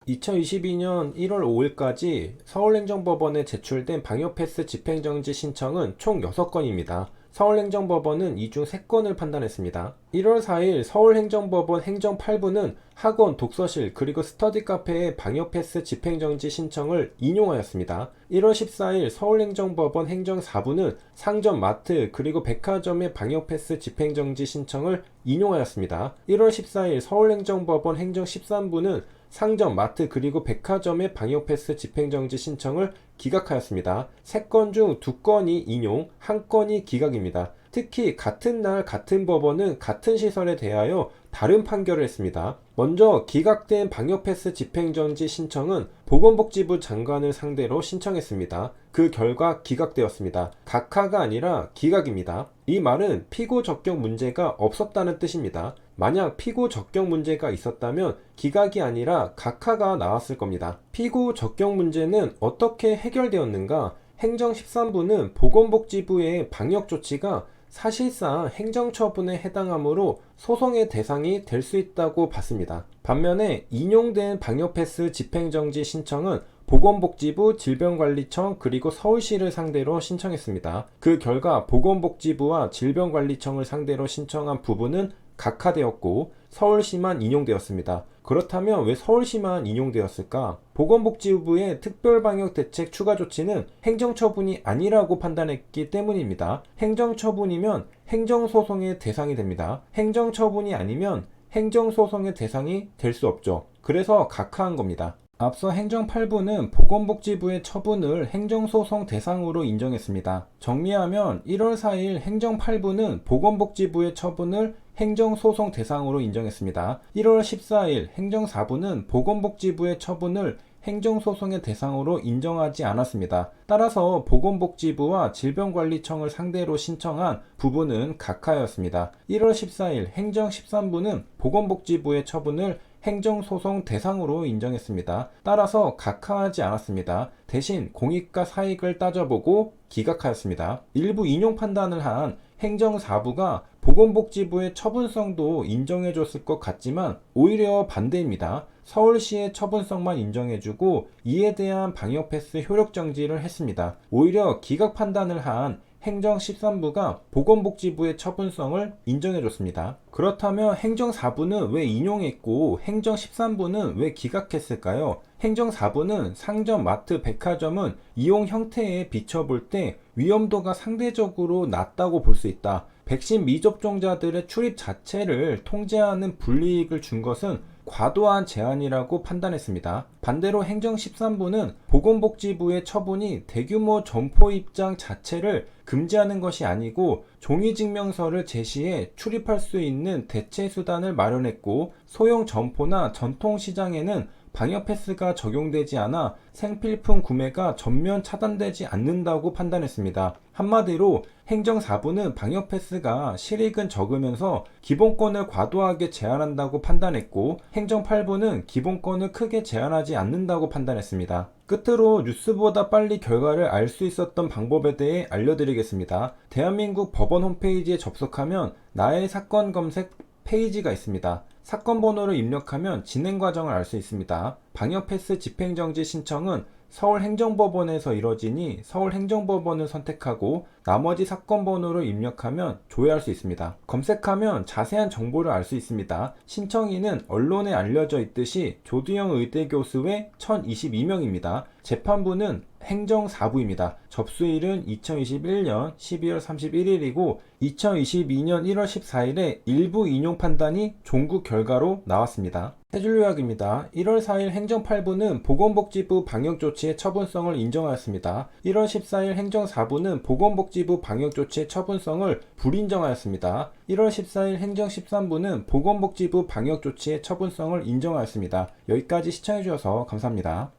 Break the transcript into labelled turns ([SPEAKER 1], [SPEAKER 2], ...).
[SPEAKER 1] 2022년 1월 5일까지 서울행정법원에 제출된 방역패스 집행정지 신청은 총 6건입니다. 서울행정법원은 이 중 3건을 판단했습니다. 1월 4일 서울행정법원 행정 8부는 학원, 독서실, 그리고 스터디 카페의 방역패스 집행정지 신청을 인용하였습니다. 1월 14일 서울행정법원 행정 4부는 상점, 마트, 그리고 백화점의 방역패스 집행정지 신청을 인용하였습니다. 1월 14일 서울행정법원 행정 13부는 상점, 마트, 그리고 백화점의 방역패스 집행정지 신청을 기각하였습니다. 3건 중 2건이 인용, 1건이 기각입니다. 특히 같은 날 같은 법원은 같은 시설에 대하여 다른 판결을 했습니다. 먼저 기각된 방역패스 집행정지 신청은 보건복지부 장관을 상대로 신청했습니다. 그 결과 기각되었습니다. 각하가 아니라 기각입니다. 이 말은 피고 적격 문제가 없었다는 뜻입니다. 만약 피고 적격 문제가 있었다면 기각이 아니라 각하가 나왔을 겁니다. 피고 적격 문제는 어떻게 해결되었는가? 행정 13부는 보건복지부의 방역조치가 사실상 행정처분에 해당하므로 소송의 대상이 될 수 있다고 봤습니다. 반면에 인용된 방역패스 집행정지 신청은 보건복지부, 질병관리청, 그리고 서울시를 상대로 신청했습니다. 그 결과 보건복지부와 질병관리청을 상대로 신청한 부분은 각하되었고 서울시만 인용되었습니다. 그렇다면 왜 서울시만 인용되었을까? 보건복지부의 특별방역대책 추가조치는 행정처분이 아니라고 판단했기 때문입니다. 행정처분이면 행정소송의 대상이 됩니다. 행정처분이 아니면 행정소송의 대상이 될 수 없죠. 그래서 각하한 겁니다. 앞서 행정 8부는 보건복지부의 처분을 행정소송 대상으로 인정했습니다. 정리하면 1월 4일 행정 8부는 보건복지부의 처분을 행정소송 대상으로 인정했습니다. 1월 14일 행정 4부는 보건복지부의 처분을 행정소송의 대상으로 인정하지 않았습니다. 따라서 보건복지부와 질병관리청을 상대로 신청한 부분은 각하였습니다. 1월 14일 행정 13부는 보건복지부의 처분을 행정소송 대상으로 인정했습니다. 따라서 각하하지 않았습니다. 대신 공익과 사익을 따져보고 기각하였습니다. 일부 인용 판단을 한 행정 4부가 보건복지부의 처분성도 인정해줬을 것 같지만 오히려 반대입니다. 서울시의 처분성만 인정해주고 이에 대한 방역패스 효력정지를 했습니다. 오히려 기각 판단을 한 행정 13부가 보건복지부의 처분성을 인정해줬습니다. 그렇다면 행정 4부는 왜 인용했고 행정 13부는 왜 기각했을까요? 행정 4부는 상점, 마트, 백화점은 이용 형태에 비춰볼 때 위험도가 상대적으로 낮다고 볼 수 있다. 백신 미접종자들의 출입 자체를 통제하는 불이익을 준 것은 과도한 제한이라고 판단했습니다. 반대로 행정 13부는 보건복지부의 처분이 대규모 점포 입장 자체를 금지하는 것이 아니고 종이증명서를 제시해 출입할 수 있는 대체 수단을 마련했고 소형 점포나 전통시장에는 방역패스가 적용되지 않아 생필품 구매가 전면 차단되지 않는다고 판단했습니다. 한마디로 행정 4부는 방역패스가 실익은 적으면서 기본권을 과도하게 제한한다고 판단했고 행정 8부는 기본권을 크게 제한하지 않는다고 판단했습니다. 끝으로 뉴스보다 빨리 결과를 알 수 있었던 방법에 대해 알려드리겠습니다. 대한민국 법원 홈페이지에 접속하면 나의 사건 검색 페이지가 있습니다. 사건 번호를 입력하면 진행 과정을 알 수 있습니다. 방역패스 집행정지 신청은 서울행정법원에서 이뤄지니 서울행정법원을 선택하고 나머지 사건 번호를 입력하면 조회할 수 있습니다. 검색하면 자세한 정보를 알 수 있습니다. 신청인은 언론에 알려져 있듯이 조두영 의대 교수 외 1022명입니다. 재판부는 행정 4부입니다. 접수일은 2021년 12월 31일이고 2022년 1월 14일에 일부 인용 판단이 종구 결과로 나왔습니다. 세 줄 요약입니다. 1월 4일 행정 8부는 보건복지부 방역조치의 처분성을 인정하였습니다. 1월 14일 행정 4부는 보건복지부 방역조치의 처분성을 불인정하였습니다. 1월 14일 행정 13부는 보건복지부 방역조치의 처분성을 인정하였습니다. 여기까지 시청해주셔서 감사합니다.